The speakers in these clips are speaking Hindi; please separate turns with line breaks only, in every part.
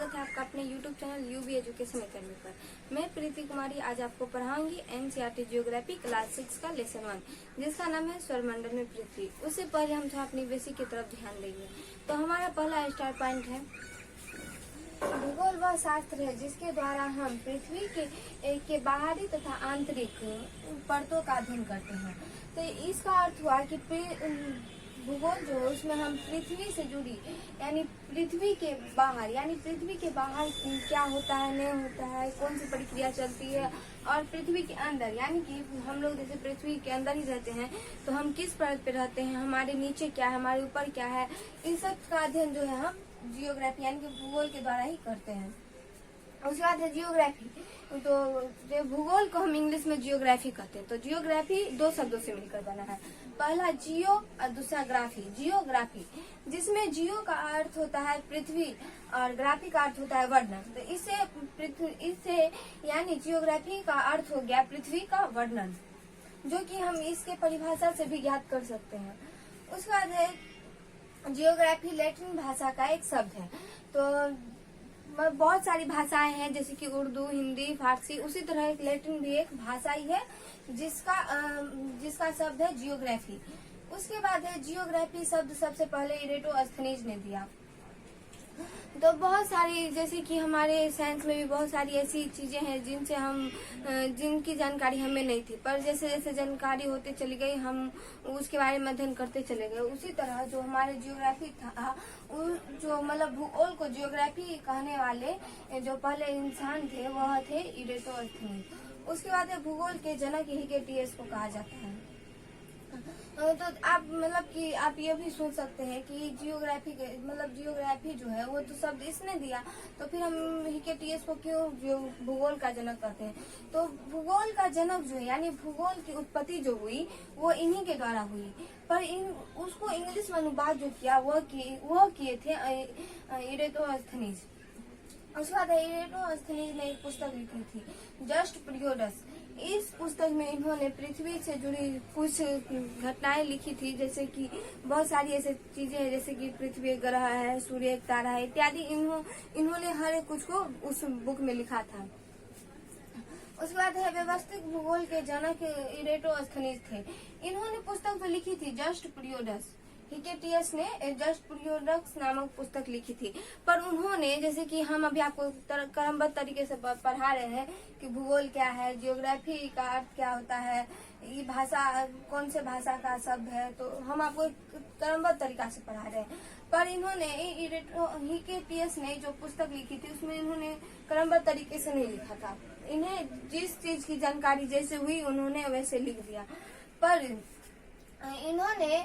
स्वागत है आपका अपने YouTube channel UB education academy पर। मैं प्रीति कुमारी आज आपको पढ़ाऊंगी एनसीईआरटी जियोग्राफी क्लास 6 का लेसन 1 जिसका नाम है सौरमंडल में पृथ्वी। उससे पहले हम अपनी बेसिक की तरफ ध्यान देंगे। तो हमारा पहला स्टार पॉइंट है भूगोल वह शास्त्र है जिसके द्वारा हम पृथ्वी के बाहरी तथा आंतरिक परतों का अध्ययन करते हैं। तो इसका अर्थ हुआ कि भूगोल जो है उसमें हम पृथ्वी से जुड़ी यानी पृथ्वी के बाहर क्या होता है नहीं होता है, कौन सी प्रक्रिया चलती है, और पृथ्वी के अंदर यानी कि हम लोग जैसे पृथ्वी के अंदर ही रहते हैं तो हम किस परत पे रहते हैं, हमारे नीचे क्या है, हमारे ऊपर क्या है, इन सब का अध्ययन जो है हम जियोग्राफी यानी कि भूगोल के द्वारा ही करते हैं। उसके बाद है जियोग्राफी। तो जो भूगोल को हम इंग्लिश में जियोग्राफी कहते हैं। तो जियोग्राफी दो शब्दों से मिलकर बना है, पहला जियो और दूसरा ग्राफी। जियोग्राफी जिसमें जियो का अर्थ होता है पृथ्वी और ग्राफी का अर्थ होता है वर्णन। तो इससे यानी जियोग्राफी का अर्थ हो गया पृथ्वी का वर्णन, जो कि हम इसके परिभाषा से भी ज्ञात कर सकते हैं। उसके बाद है जियोग्राफी लैटिन भाषा का एक शब्द है। तो बहुत सारी भाषाएं हैं जैसे कि उर्दू, हिंदी, फारसी, उसी तरह एक लैटिन भी एक भाषा ही है जिसका शब्द है जियोग्राफी। उसके बाद है जियोग्राफी शब्द सबसे पहले इरेटोस्थनीज ने दिया। तो बहुत सारी जैसे कि हमारे साइंस में भी बहुत सारी ऐसी चीजें हैं जिनकी जानकारी हमें नहीं थी, पर जैसे जैसे जानकारी होते चली गई हम उसके बारे में अध्ययन करते चले गए। उसी तरह जो हमारे जियोग्राफी था जो मतलब भूगोल को जियोग्राफी कहने वाले जो पहले इंसान थे वह थे इरेटोस्थनीज। उसके बाद है भूगोल के जनक हिकेटियस को कहा जाता है। तो आप मतलब कि आप ये भी सोच सकते हैं कि जियोग्राफी जो है वो तो शब्द इसने दिया, तो फिर हम हिकेटियस को क्यों जो भूगोल का जनक कहते हैं। तो भूगोल का जनक जो है यानी भूगोल की उत्पत्ति जो हुई वो इन्हीं के द्वारा हुई, पर उसको इंग्लिश में अनुवाद जो किया वो किए थे इरेटोस्थनीज। उसके बाद इरेटोस्थनीज ने एक पुस्तक लिखी थी जस्ट पीरियड्स। इस पुस्तक में इन्होंने पृथ्वी से जुड़ी कुछ घटनाएं लिखी थी, जैसे कि बहुत सारी ऐसी चीजें हैं जैसे कि पृथ्वी एक ग्रह है, सूर्य एक तारा है इत्यादि। इन्होंने हर एक कुछ को उस बुक में लिखा था। उसके बाद है व्यवस्थित भूगोल के जनक इरेटोस्थनीज थे। इन्होंने पुस्तक तो लिखी थी जस्ट पीरियड्स। हिकेटियस ने जस्ट पीरियड्स नामक पुस्तक लिखी थी, पर उन्होंने जैसे कि हम अभी आपको क्रमबद्ध तरीके से पढ़ा रहे हैं कि भूगोल क्या है, जियोग्राफी का अर्थ क्या होता है, ये भाषा कौन से भाषा का शब्द है, तो हम आपको क्रमबद्ध तरीका से पढ़ा रहे हैं। पर इन्होंने हिकेटियस ने जो पुस्तक लिखी थी उसमें इन्होंने क्रमबद्ध तरीके से नहीं लिखा था। इन्हें जिस चीज की जानकारी जैसे हुई उन्होंने वैसे लिख दिया, पर इन्होंने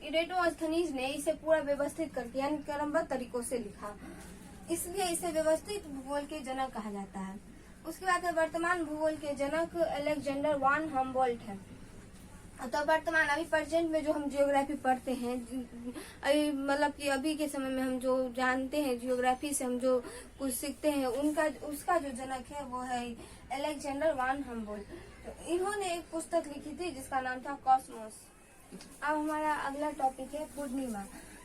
इरेटोस्थनीज ने इसे पूरा व्यवस्थित करके यानी क्रमबद्ध तरीकों से लिखा, इसलिए इसे व्यवस्थित भूगोल के जनक कहा जाता है। उसके बाद है वर्तमान भूगोल के जनक अलेक्जेंडर वान हम्बोल्ट है। तो वर्तमान अभी प्रेजेंट में जो हम जियोग्राफी पढ़ते हैं मतलब कि अभी के समय में हम जो जानते हैं जियोग्राफी से हम जो कुछ सीखते हैं उसका जो जनक है वो है अलेक्जेंडर वान हम्बोल्ट। तो इन्होंने एक पुस्तक लिखी थी जिसका नाम था कॉस्मोस। अब हमारा अगला टॉपिक है पूर्णिमा।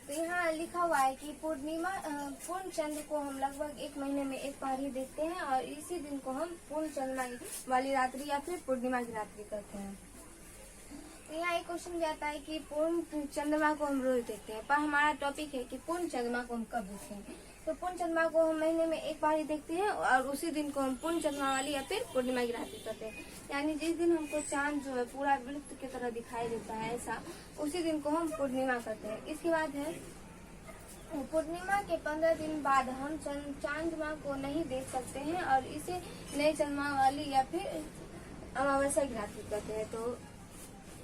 तो यहाँ लिखा हुआ है कि पूर्ण चंद्र को हम लगभग एक महीने में एक बार ही देखते हैं और इसी दिन को हम पूर्ण चंद्रमा वाली रात्रि या फिर पूर्णिमा की रात्रि कहते हैं। तो यहाँ एक क्वेश्चन भी आता है कि पूर्ण चंद्रमा को हम रोज देखते हैं, पर हमारा टॉपिक है कि पूर्ण चंद्रमा को हम कब देखते हैं। तो पूर्ण चंद्रमा को हम महीने में एक बार ही देखते हैं और उसी दिन को हम पूर्ण चंद्रमा वाली या फिर पूर्णिमा की रात्रि कहते हैं। यानी जिस दिन हमको चांद जो है पूरा वृत्त की तरह दिखाई देता है ऐसा, उसी दिन को हम पूर्णिमा कहते हैं। इसके बाद है पूर्णिमा के 15 दिन बाद हम चंद्रमा को नहीं देख सकते हैं और इसे नए चंद्रमा वाली या फिर अमावस्या की रात्रि कहते हैं। तो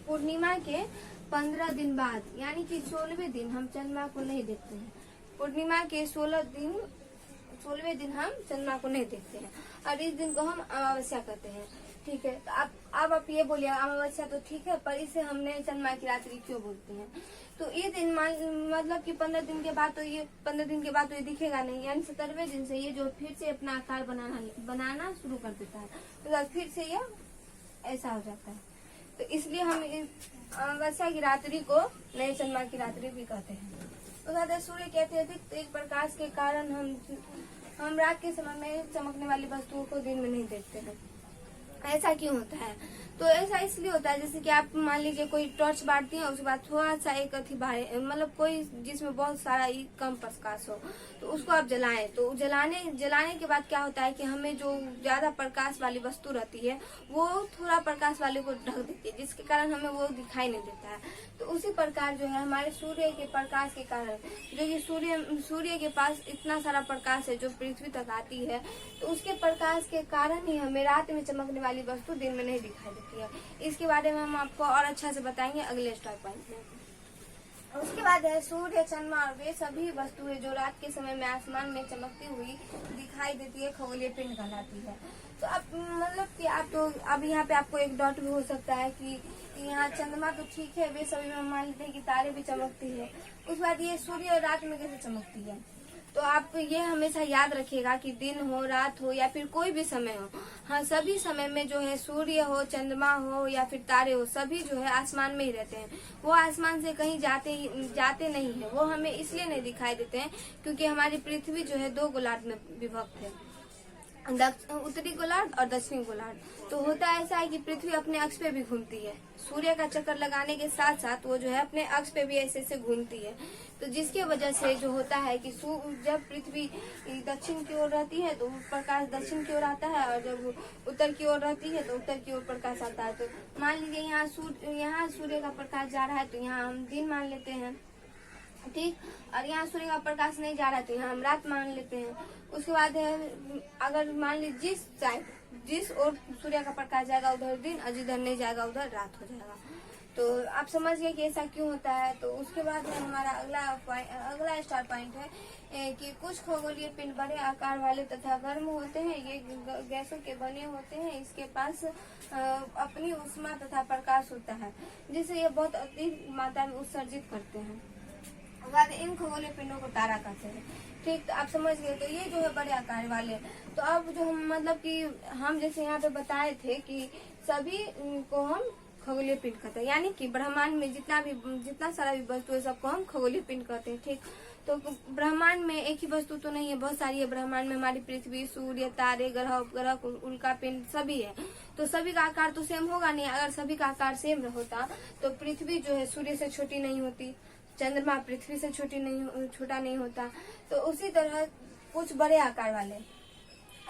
पूर्णिमा के 15 दिन बाद यानी कि 16वें दिन हम चंद्रमा को नहीं देखते हैं। पूर्णिमा के 16वें दिन हम चंद्रमा को नहीं देखते हैं और इस दिन को हम अमावस्या कहते हैं। ठीक है, तो अब आप ये बोलिए अमावस्या तो ठीक है, पर इसे हमने चंद्रमा की रात्रि क्यों बोलते हैं। तो ये दिन मतलब कि 15 दिन के बाद तो ये दिखेगा नहीं, यानी 17वें दिन से ये जो फिर से अपना आकार बनाना शुरू कर देता है, तो फिर से ये ऐसा हो जाता है। तो इसलिए हम अमावस्या की रात्रि को नए चंद्रमा की रात्रि भी कहते हैं। तो सूर्य के अत्यधिक तेज प्रकाश के कारण हम रात के समय में चमकने वाली वस्तुओं को दिन में नहीं देखते हैं। ऐसा क्यों होता है? तो ऐसा इसलिए होता है, जैसे कि आप मान लीजिए कोई टॉर्च बांटती है, उसके बाद थोड़ा सा एक अथी बाहर, मतलब कोई जिसमें बहुत सारा कम प्रकाश हो, तो उसको आप जलाएं, तो जलाने के बाद क्या होता है कि हमें जो ज्यादा प्रकाश वाली वस्तु रहती है वो थोड़ा प्रकाश वाले को ढक देती है, जिसके कारण हमें वो दिखाई नहीं देता है। तो उसी प्रकार जो है हमारे सूर्य के प्रकाश के कारण, जो कि सूर्य के पास इतना सारा प्रकाश है जो पृथ्वी तक आती है, तो उसके प्रकाश के कारण ही हमें रात में चमकने वाली वस्तु दिन में नहीं दिखाई देती है। इसके बारे में हम आपको और अच्छा से बताएंगे अगले स्टार पॉइंट में। उसके बाद है सूर्य, चंद्रमा और वे सभी वस्तुएं जो रात के समय में आसमान में चमकती हुई दिखाई देती है, खगोलीय पिंड कहलाती है। तो अब मतलब कि आप तो अब यहाँ पे आपको एक डॉट भी हो सकता है कि यहाँ चंद्रमा तो ठीक है, वे सभी में मान लेते हैं कि तारे भी चमकती है, उसके बाद ये सूर्य रात में कैसे चमकती है? तो आप ये हमेशा याद रखिएगा कि दिन हो, रात हो या फिर कोई भी समय हो, हाँ सभी समय में जो है सूर्य हो, चंद्रमा हो या फिर तारे हो, सभी जो है आसमान में ही रहते हैं। वो आसमान से कहीं जाते नहीं है। वो हमें इसलिए नहीं दिखाई देते हैं क्योंकि हमारी पृथ्वी जो है 2 गोलार्ध में विभक्त है, उत्तरी गोलार्ध और दक्षिणी गोलार्ध। तो होता ऐसा है कि पृथ्वी अपने अक्ष पे भी घूमती है, सूर्य का चक्कर लगाने के साथ साथ वो जो है अपने अक्ष पे भी ऐसे ऐसे घूमती है। तो जिसकी वजह से जो होता है कि जब पृथ्वी दक्षिण की ओर रहती है तो प्रकाश दक्षिण की ओर आता है, और जब उत्तर की ओर रहती है तो उत्तर की ओर प्रकाश आता है। तो मान लीजिए यहाँ सूर्य का प्रकाश जा रहा है तो यहाँ हम दिन मान लेते हैं, ठीक, और यहाँ सूर्य का प्रकाश नहीं जा रहा है तो यहाँ हम रात मान लेते हैं। उसके बाद है अगर मान लीजिए जिस ओर सूर्य का प्रकाश जाएगा उधर दिन, और जिधर नहीं जाएगा उधर रात हो जाएगा। तो आप समझ गए कि ऐसा क्यों होता है। तो उसके बाद है हमारा अगला स्टार पॉइंट है कि कुछ खगोलीय पिंड बड़े आकार वाले तथा गर्म होते हैं, ये गैसों के बने होते हैं, इसके पास अपनी ऊष्मा तथा प्रकाश होता है जिसे ये बहुत अधिक मात्रा में उत्सर्जित करते हैं। बाद इन खगोलीय पिंडों को तारा कहते हैं, ठीक। तो आप समझ गए। तो ये जो है बड़े आकार वाले। तो अब जो हम मतलब कि हम जैसे यहाँ पे बताए थे कि सभी को हम खगोलीय पिंड कहते हैं, यानी कि ब्रह्मांड में जितना सारा भी वस्तु है सबको हम खगोलीय पिंड कहते हैं, ठीक। तो ब्रह्मांड में एक ही वस्तु तो नहीं है, बहुत सारी है। ब्रह्मांड में हमारी पृथ्वी, सूर्य, तारे, ग्रह, उपग्रह, उल्का पिंड सभी है। तो सभी का आकार तो सेम होगा नहीं। अगर सभी का आकार सेम होता तो पृथ्वी जो है सूर्य से छोटी नहीं होती, चंद्रमा पृथ्वी से छोटा नहीं होता। तो उसी तरह कुछ बड़े आकार वाले,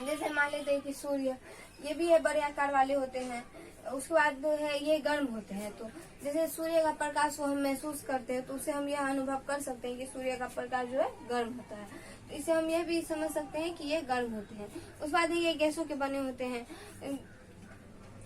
जैसे मान लेते हैं कि सूर्य, ये भी है बड़े आकार वाले होते हैं। उसके बाद जो है ये गर्म होते हैं। तो जैसे सूर्य का प्रकाश को हम महसूस करते हैं तो उससे हम यह अनुभव कर सकते हैं कि सूर्य का प्रकाश जो है गर्म होता है। तो इससे हम ये भी समझ सकते हैं कि ये गर्म होते हैं। उसके बाद ये गैसों के बने होते हैं।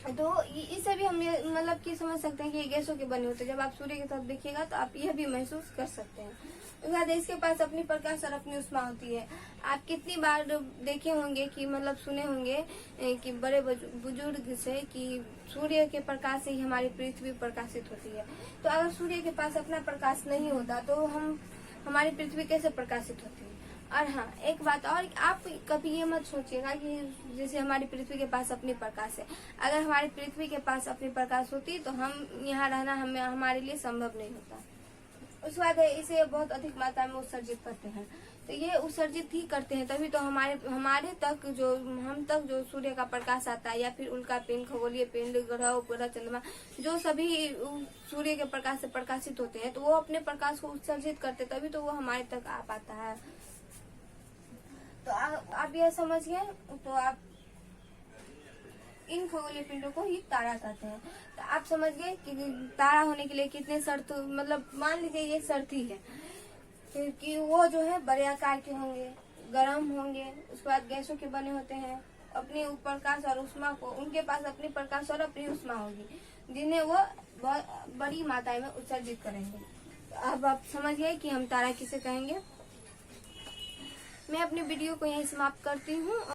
तो इससे भी हम ये मतलब कि समझ सकते हैं कि ये गैसों के बने होते हैं। जब आप सूर्य की तरफ देखिएगा तो आप यह भी महसूस कर सकते हैं। उसके बाद इसके पास अपनी प्रकाश और अपनी ऊष्मा होती है। आप कितनी बार देखे होंगे कि मतलब सुने होंगे कि बड़े बुजुर्ग से कि सूर्य के प्रकाश से ही हमारी पृथ्वी प्रकाशित होती है। तो अगर सूर्य के पास अपना प्रकाश नहीं होता तो हमारी पृथ्वी कैसे प्रकाशित होती है। और हाँ, एक बात और, आप कभी ये मत सोचिएगा कि जैसे हमारी पृथ्वी के पास अपनी प्रकाश है, अगर हमारी पृथ्वी के पास अपनी प्रकाश होती तो हम यहाँ रहना हमारे लिए संभव नहीं होता। उसके बाद इसे बहुत अधिक मात्रा में उत्सर्जित करते हैं। तो ये उत्सर्जित ही करते हैं तभी तो हमारे तक जो सूर्य का प्रकाश आता है, या फिर उल्का पिंड, खगोलीय पिंड, ग्रह, उपग्रह, चंद्रमा, जो सभी सूर्य के प्रकाश से प्रकाशित होते हैं, तो वो अपने प्रकाश को उत्सर्जित करते तभी तो वो हमारे तक आ पाता है। तो आप यह समझ गए। तो आप इन खगोलीय पिंडों को ही तारा कहते हैं। तो आप समझ गए कि तारा होने के लिए कितने शर्त, मतलब मान लीजिए ये शर्त ही है कि वो जो है बड़े आकार के होंगे, गर्म होंगे, उसके बाद गैसों के बने होते हैं, अपनी प्रकाश और ऊष्मा को, उनके पास अपनी प्रकाश और अपनी ऊष्मा होगी जिन्हें वो बहुत बड़ी मात्रा में उत्सर्जित करेंगे। तो अब आप समझ गए कि हम तारा किसे कहेंगे। मैं अपनी वीडियो को यहीं समाप्त करती हूँ।